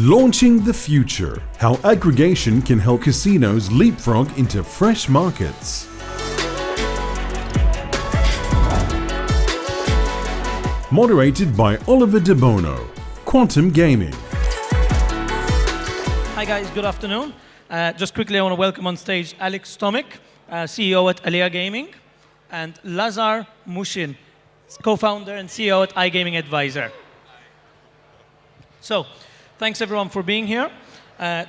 Launching the future, how aggregation can help casinos leapfrog into fresh markets. Moderated by Oliver de Bono, Quantum Gaming. Hi guys, good afternoon. Just quickly I want to welcome on stage Alex Tomic, CEO at Alea Gaming, and Lazar Miučin, co-founder and CEO at iGaming Advisor. So, thanks everyone for being here.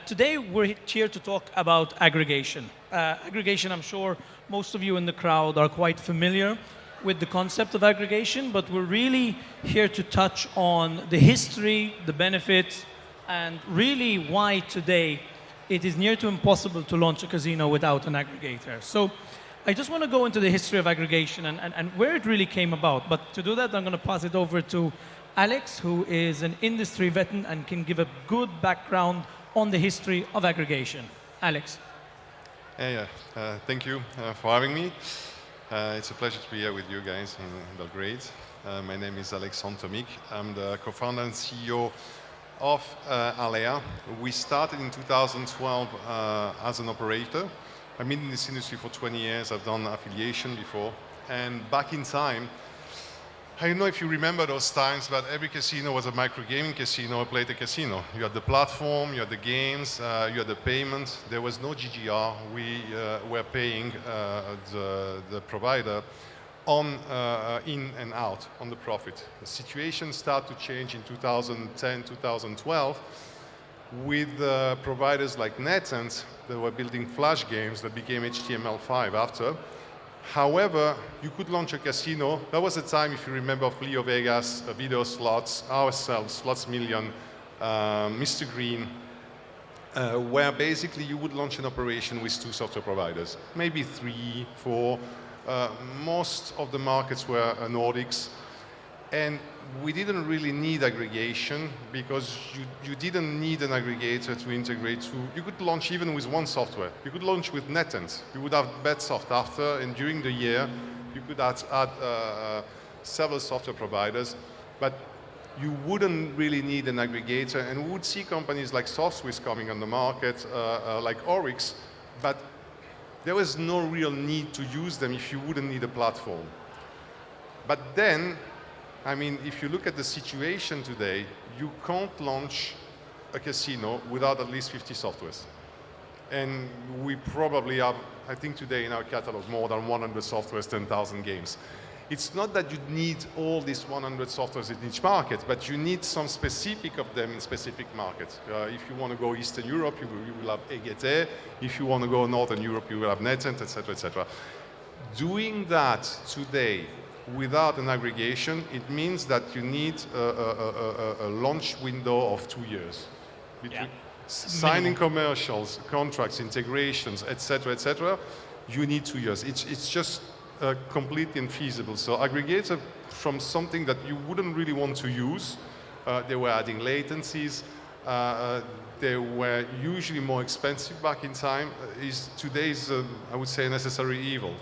Today we're here to talk about aggregation. Aggregation, I'm sure most of you in the crowd are quite familiar with the concept of aggregation, but we're really here to touch on the history, the benefits, and really why today it is near to impossible to launch a casino without an aggregator. So I just want to go into the history of aggregation and where it really came about. But to do that, I'm going to pass it over to Alex, who is an industry veteran and can give a good background on the history of aggregation. Alex. Thank you for having me. It's a pleasure to be here with you guys in Belgrade. My name is Alexandre Tomic. I'm the co-founder and CEO of Alea. We started in 2012 as an operator. I've been in this industry for 20 years. I've done affiliation before. And back in time, I don't know if you remember those times, but every casino was a micro-gaming casino, a play-to casino. You had the platform, you had the games, you had the payment. There was no GGR. We were paying the provider on in and out, on the profit. The situation started to change in 2010, 2012 with providers like NetEnt that were building flash games that became HTML5 after. However, you could launch a casino. That was the time, if you remember, of Leo Vegas, video slots, ourselves, Slots Million, Mr. Green, where basically you would launch an operation with two software providers, maybe 3, 4. Most of the markets were Nordics. And we didn't really need aggregation because you didn't need an aggregator to integrate to. You could launch even with one software. You could launch with NetEnt. You would have BetSoft after, and during the year, you could add several software providers, but you wouldn't really need an aggregator. And we would see companies like SoftSwiss coming on the market, like Oryx, but there was no real need to use them if you wouldn't need a platform. But then, I mean, if you look at the situation today, you can't launch a casino without at least 50 softwares. And we probably have, I think today in our catalog, more than 100 softwares, 10,000 games. It's not that you need all these 100 softwares in each market, but you need some specific of them in specific markets. If you want to go Eastern Europe, you will have Aggregation. If you want to go Northern Europe, you will have NetEnt, etc., etc. Doing that today without an aggregation, it means that you need a launch window of 2 years. Between signing commercials, contracts, integrations, etc., you need 2 years. It's just completely infeasible. So aggregator, from something that you wouldn't really want to use, they were adding latencies, they were usually more expensive back in time, today's, I would say, a necessary evil.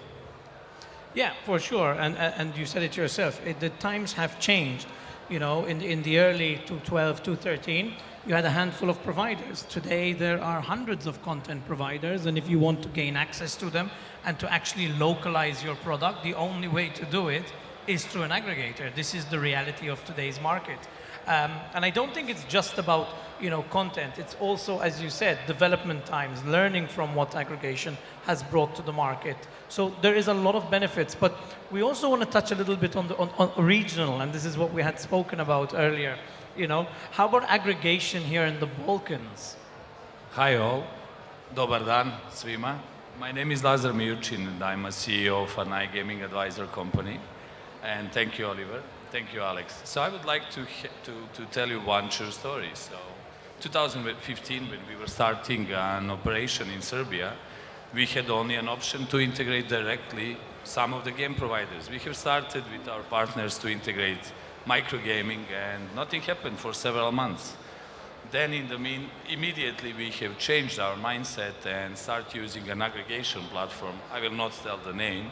Yeah, for sure, and you said it yourself. The times have changed. You know, in the early 2012, 2013, you had a handful of providers. Today, there are hundreds of content providers, and if you want to gain access to them and to actually localize your product, the only way to do it is through an aggregator. This is the reality of today's market. And I don't think it's just about, you know, content. It's also, as you said, development times, learning from what aggregation has brought to the market. So there is a lot of benefits, but we also want to touch a little bit on regional, and this is what we had spoken about earlier. You know, how about aggregation here in the Balkans? Hi all, dobar dan svima. My name is Lazar Miučin, and I'm a CEO of an iGaming Advisor company. And thank you, Oliver. Thank you, Alex. So I would like to tell you one true story. So 2015, when we were starting an operation in Serbia, we had only an option to integrate directly some of the game providers. We have started with our partners to integrate microgaming, and nothing happened for several months. Then immediately we have changed our mindset and start using an aggregation platform. I will not tell the name,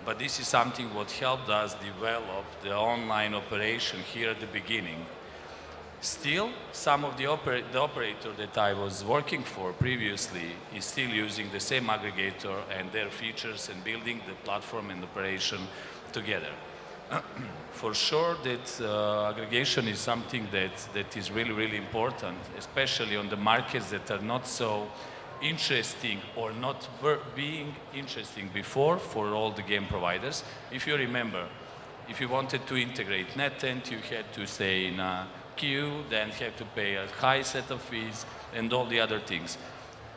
but this is something what helped us develop the online operation here at the beginning. Still, some of the operator that I was working for previously is still using the same aggregator and their features and building the platform and operation together. For sure that aggregation is something that is really, really important, especially on the markets that are not so interesting or not being interesting before for all the game providers. If you remember, if you wanted to integrate NetEnt, you had to stay in a queue, then had to pay a high set of fees and all the other things.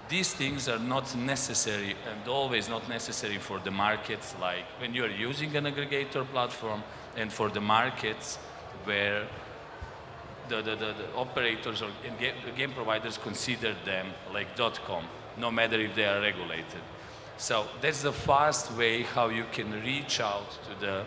These things are not necessary and always not necessary for the markets, like when you're using an aggregator platform, and for the markets where the operators or game providers consider them like .com, no matter if they are regulated. So that's the fast way how you can reach out to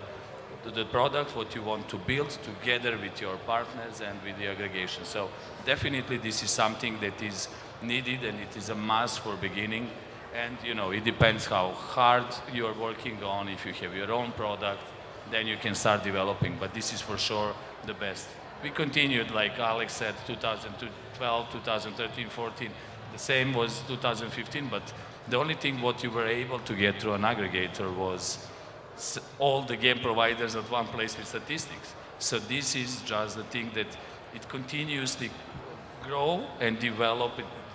the product, what you want to build together with your partners and with the aggregation. So definitely this is something that is needed and it is a must for beginning. And you know, it depends how hard you're working on. If you have your own product, then you can start developing, but this is for sure the best. We continued, like Alex said, 2012, 2013, 14. The same was 2015, but the only thing what you were able to get through an aggregator was all the game providers at one place with statistics. So this is just the thing that it continuously grow and develop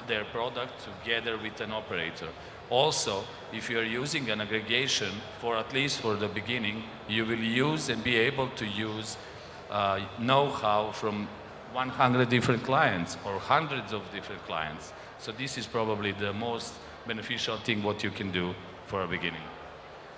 their product together with an operator. Also, if you're using an aggregation, for at least for the beginning, you will use and be able to use know-how from 100 different clients or hundreds of different clients. So this is probably the most beneficial thing what you can do for a beginning.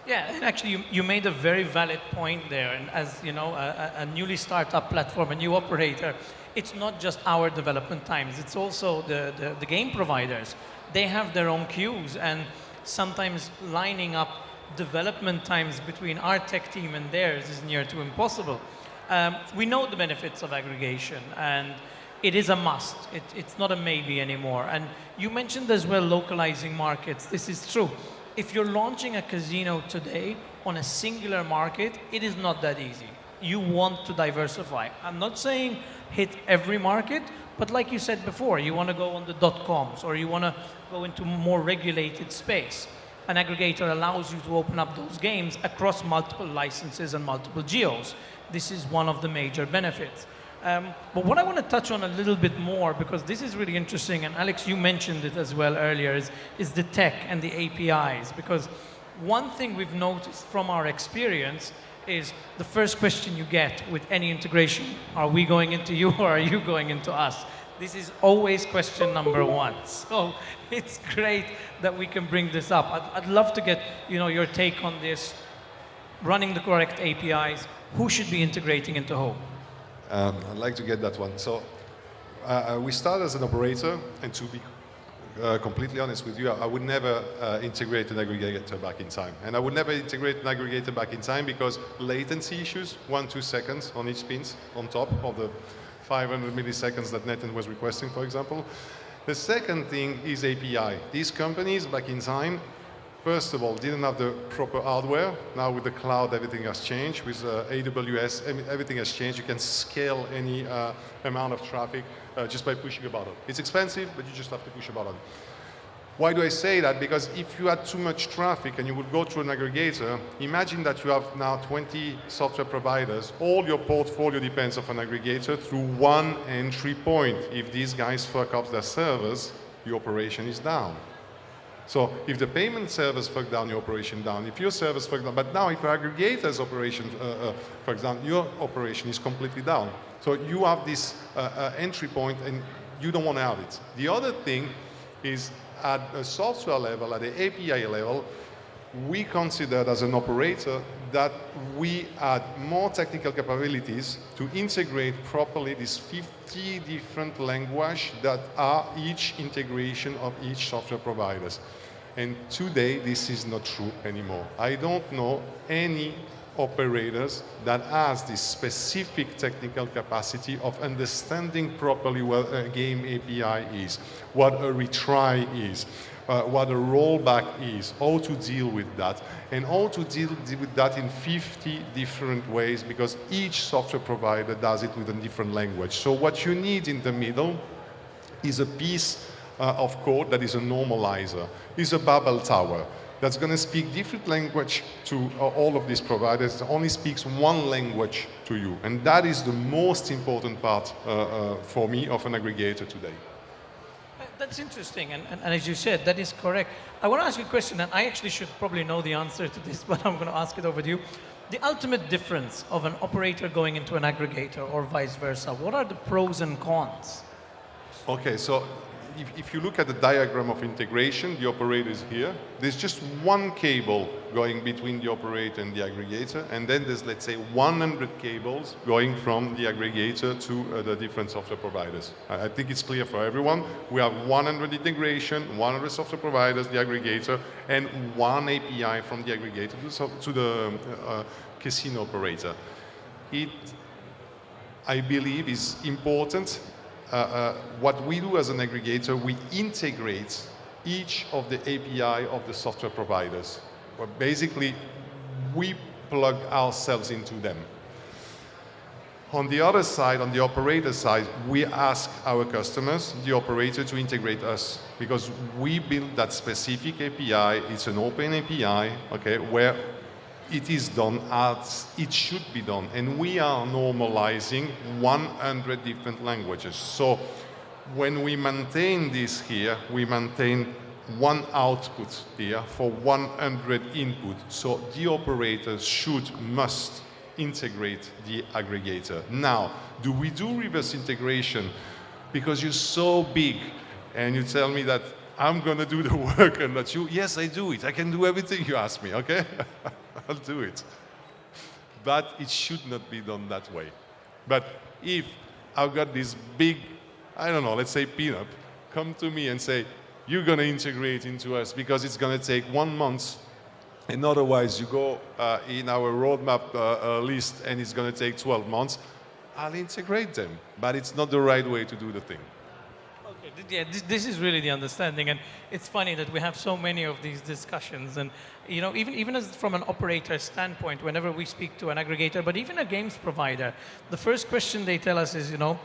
Yeah, and actually you made a very valid point there. And as you know, a newly startup platform, a new operator, it's not just our development times, it's also the game providers. They have their own queues, and sometimes lining up development times between our tech team and theirs is near to impossible. We know the benefits of aggregation, and it is a must. It's not a maybe anymore. And you mentioned as well localizing markets. This is true. If you're launching a casino today on a singular market, it is not that easy. You want to diversify. I'm not saying hit every market, but like you said before, you want to go on the .coms or you want to go into more regulated space. An aggregator allows you to open up those games across multiple licenses and multiple geos. This is one of the major benefits. But what I want to touch on a little bit more, because this is really interesting, and Alex, you mentioned it as well earlier, is the tech and the APIs. Because one thing we've noticed from our experience is the first question you get with any integration: are we going into you or are you going into us? This is always question number one. So it's great that we can bring this up. I'd love to get your take on this. Running the correct APIs, who should be integrating into who? I'd like to get that one. So we start as an operator, and to be completely honest with you, I would never integrate an aggregator back in time. And I would never integrate an aggregator back in time because latency issues, 1-2 seconds on each pins on top of the 500 milliseconds that NetEnt was requesting, for example. The second thing is API. These companies back in time, first of all, didn't have the proper hardware. Now with the cloud, everything has changed. With AWS, everything has changed. You can scale any amount of traffic just by pushing a button. It's expensive, but you just have to push a button. Why do I say that? Because if you had too much traffic and you would go through an aggregator, imagine that you have now 20 software providers. All your portfolio depends on an aggregator through one entry point. If these guys fuck up their servers, your operation is down. So if the payment servers fuck down, your operation down. If your servers fuck down, but now if your aggregator's operation fucks down, your operation is completely down. So you have this entry point and you don't want to have it. The other thing is at a software level, at the API level, we considered as an operator that we had more technical capabilities to integrate properly these 50 different languages that are each integration of each software providers. And today, this is not true anymore. I don't know any operators that has this specific technical capacity of understanding properly what a game API is, what a retry is, what a rollback is, how to deal with that, and how to deal with that in 50 different ways, because each software provider does it with a different language. So what you need in the middle is a piece of code that is a normalizer, is a Babel tower that's going to speak different language to all of these providers. It only speaks one language to you, and that is the most important part for me of an aggregator today. That's interesting, and as you said, that is correct. I want to ask you a question, and I actually should probably know the answer to this, but I'm going to ask it over to you. The ultimate difference of an operator going into an aggregator or vice versa, what are the pros and cons? Okay, so if you look at the diagram of integration, the operator is here. There's just one cable going between the operator and the aggregator, and then there's, let's say, 100 cables going from the aggregator to the different software providers. I think it's clear for everyone. We have 100 integration, 100 software providers, the aggregator, and one API from the aggregator to the casino operator. It, I believe, is important. What we do as an aggregator, we integrate each of the API of the software providers. Well, basically, we plug ourselves into them. On the other side, on the operator side, we ask our customers, the operator, to integrate us, because we build that specific API. It's an open API, okay, where it is done as it should be done. And we are normalizing 100 different languages. So when we maintain this here, we maintain one output here for 100 input. So the operators must integrate the aggregator. Now, do we do reverse integration? Because you're so big and you tell me that I'm going to do the work and that you, yes, I do it. I can do everything you ask me, okay? I'll do it. But it should not be done that way. But if I've got this big, I don't know, let's say pinup, come to me and say, you're going to integrate into us because it's going to take 1 month, and otherwise you go in our roadmap list and it's going to take 12 months, I'll integrate them. But it's not the right way to do the thing. Yeah, this is really the understanding, and it's funny that we have so many of these discussions. And you know, even as from an operator standpoint, whenever we speak to an aggregator, but even a games provider, the first question they tell us is, you know,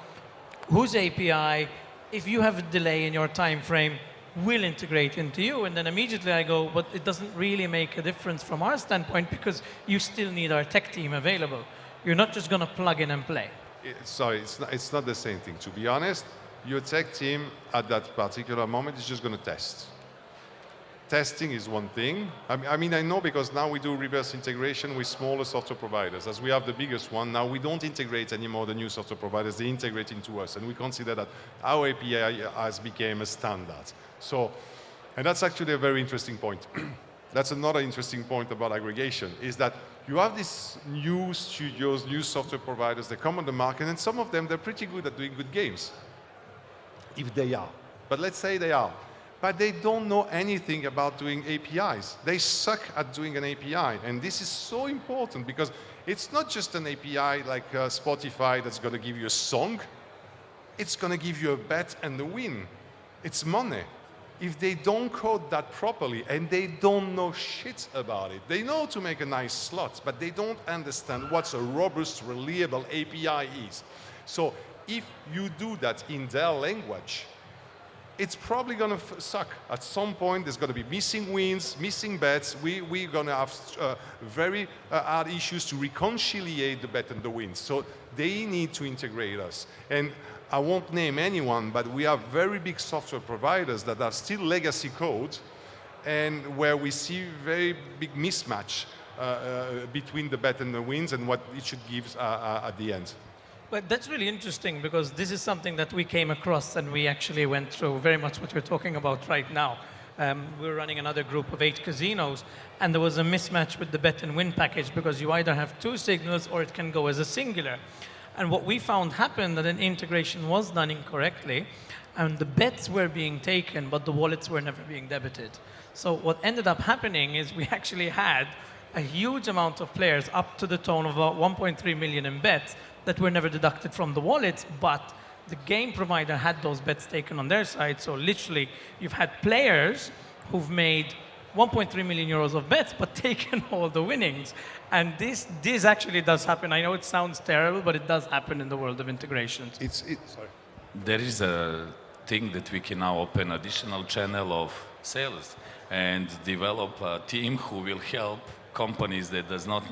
whose API, if you have a delay in your time frame, will integrate into you? And then immediately I go, but it doesn't really make a difference from our standpoint, because you still need our tech team available. You're not just going to plug in and play. Sorry, it's not the same thing. To be honest, your tech team at that particular moment is just going to test. Testing is one thing. I mean, I know, because now we do reverse integration with smaller software providers. As we have the biggest one, now we don't integrate anymore the new software providers, they integrate into us. And we consider that our API has become a standard. So, and that's actually a very interesting point. That's another interesting point about aggregation, is that you have these new studios, new software providers, they come on the market, and some of them, they're pretty good at doing good games. If they are. But let's say they are. But they don't know anything about doing APIs. They suck at doing an API. And this is so important, because it's not just an API like Spotify that's going to give you a song. It's going to give you a bet and a win. It's money. If they don't code that properly, and they don't know shit about it, they know to make a nice slot, but they don't understand what a robust, reliable API is. So if you do that in their language, it's probably going to suck. At some point, there's going to be missing wins, missing bets. We're going to have very hard issues to reconciliate the bet and the wins. So they need to integrate us. And I won't name anyone, but we have very big software providers that are still legacy code, and where we see very big mismatch between the bet and the wins and what it should give at the end. But that's really interesting, because this is something that we came across, and we actually went through very much what we're talking about right now. We're running another group of 8 casinos, and there was a mismatch with the bet and win package, because you either have 2 signals or it can go as a singular. And what we found happened, that an integration was done incorrectly, and the bets were being taken, but the wallets were never being debited. So what ended up happening is we actually had a huge amount of players, up to the tone of about 1.3 million in bets, that were never deducted from the wallets, but the game provider had those bets taken on their side. So literally, you've had players who've made 1.3 million euros of bets, but taken all the winnings. And this actually does happen. I know it sounds terrible, but it does happen in the world of integrations. Sorry. There is a thing that we can now open additional channel of sales and develop a team who will help companies that does not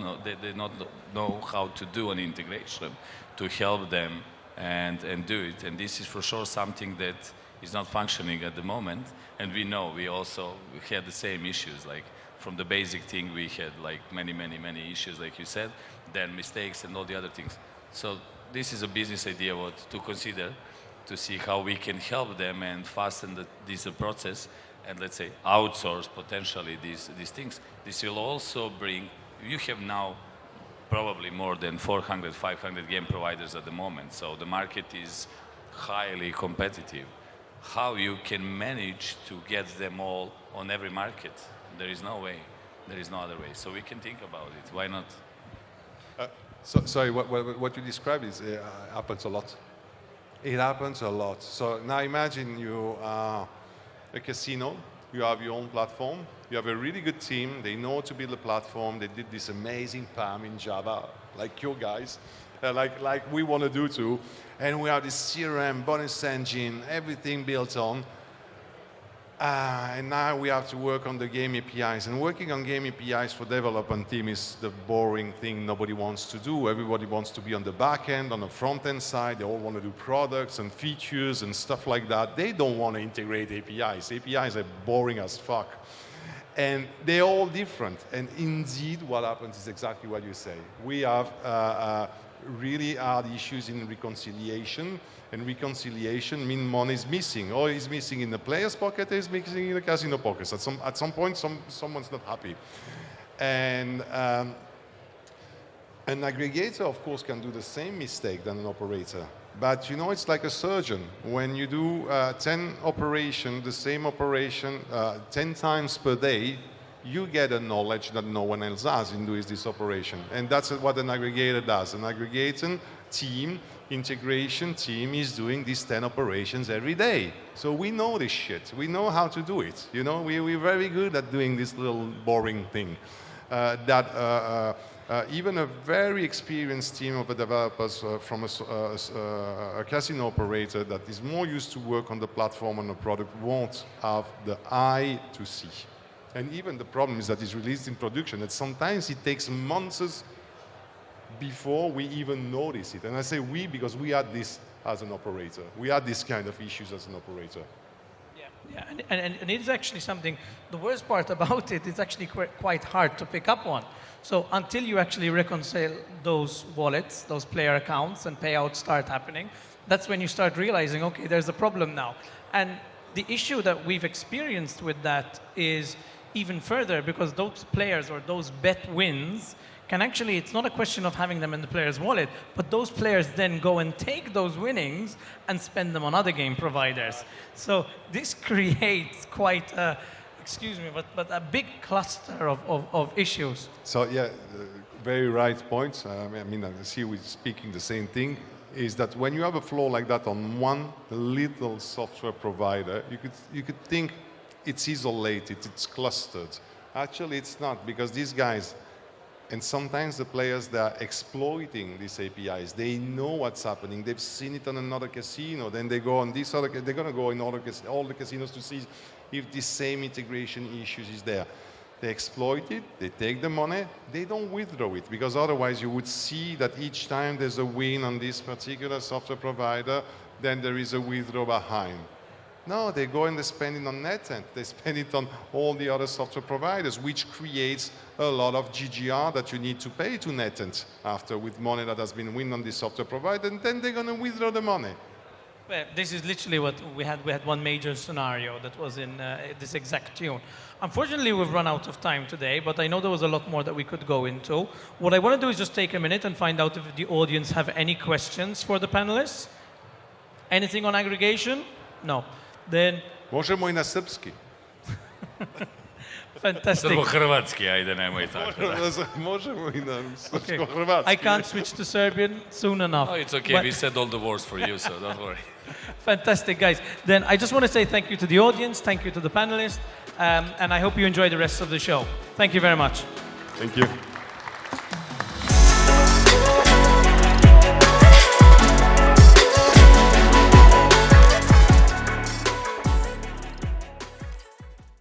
know how to do an integration to help them and do it. And this is for sure something that is not functioning at the moment. And we know we had the same issues. Like from the basic thing, we had like many issues, like you said, then mistakes and all the other things. So this is a business idea to consider, to see how we can help them and fasten this process and let's say outsource potentially these things. This will also bring, you have now probably more than 400, 500 game providers at the moment. So the market is highly competitive. How you can manage to get them all on every market? There is no way. There is no other way. So we can think about it. Why not? Sorry, what you described happens a lot. It happens a lot. So now imagine you are a casino, you have your own platform, you have a really good team, they know how to build a platform, they did this amazing PAM in Java, like your guys, like we want to do too, and we have this CRM, bonus engine, everything built on, and now we have to work on the game APIs, and working on game APIs for development team is the boring thing nobody wants to do. Everybody wants to be on the back end, on the front end side, they all want to do products and features and stuff like that. They don't want to integrate APIs. APIs are boring as fuck. And they're all different. And indeed, what happens is exactly what you say. We have really hard issues in reconciliation, and reconciliation means money is missing, or is missing in the player's pocket, or is missing in the casino pockets. At some point, someone's not happy. And an aggregator, of course, can do the same mistake than an operator. But you know, it's like a surgeon. When you do 10 operations, the same operation 10 times per day, you get a knowledge that no one else has in doing this operation. And that's what an aggregator does. An aggregator team, integration team is doing these 10 operations every day. So we know this shit. We know how to do it. You know, we're very good at doing this little boring thing. Even a very experienced team of developers from a casino operator that is more used to work on the platform and the product won't have the eye to see. And even the problem is that it's released in production, that sometimes it takes months before we even notice it. And I say we because we had this as an operator. We had this kind of issues as an operator. Yeah, and it is actually something, the worst part about it is actually quite hard to pick up on. So until you actually reconcile those wallets, those player accounts, and payouts start happening, that's when you start realizing, okay, there's a problem now. And the issue that we've experienced with that is even further, because those players or those bet wins can actually, it's not a question of having them in the player's wallet, but those players then go and take those winnings and spend them on other game providers. So this creates quite a, excuse me, but a big cluster of issues. So yeah, very right point. I mean, I see we're speaking the same thing, is that when you have a flow like that on one little software provider, you could think it's isolated, it's clustered. Actually, it's not, because these guys, and sometimes the players that are exploiting these APIs, they know what's happening. They've seen it on another casino. Then they go on this other, they're going to go in all the casinos to see if this same integration issues is there. They exploit it, they take the money, they don't withdraw it, because otherwise you would see that each time there's a win on this particular software provider, then there is a withdraw behind. No, they go and they spend it on NetEnt. They spend it on all the other software providers, which creates a lot of GGR that you need to pay to NetEnt after with money that has been won on this software provider, and then they're going to withdraw the money. Well, this is literally what we had. We had one major scenario that was in this exact tune. Unfortunately, we've run out of time today, but I know there was a lot more that we could go into. What I want to do is just take a minute and find out if the audience have any questions for the panelists. Anything on aggregation? No. Then Možemo I na srpski. Fantastic. Srbo-hrvatski, ajde, nemoj tako. Možemo i na Okay. srpsko-hrvatski. I can't switch to Serbian soon enough. Oh, it's okay, But- we said all the words for you, so don't worry. Fantastic, guys. Then I just want to say thank you to the audience, thank you to the panelists, and I hope you enjoy the rest of the show. Thank you very much. Thank you.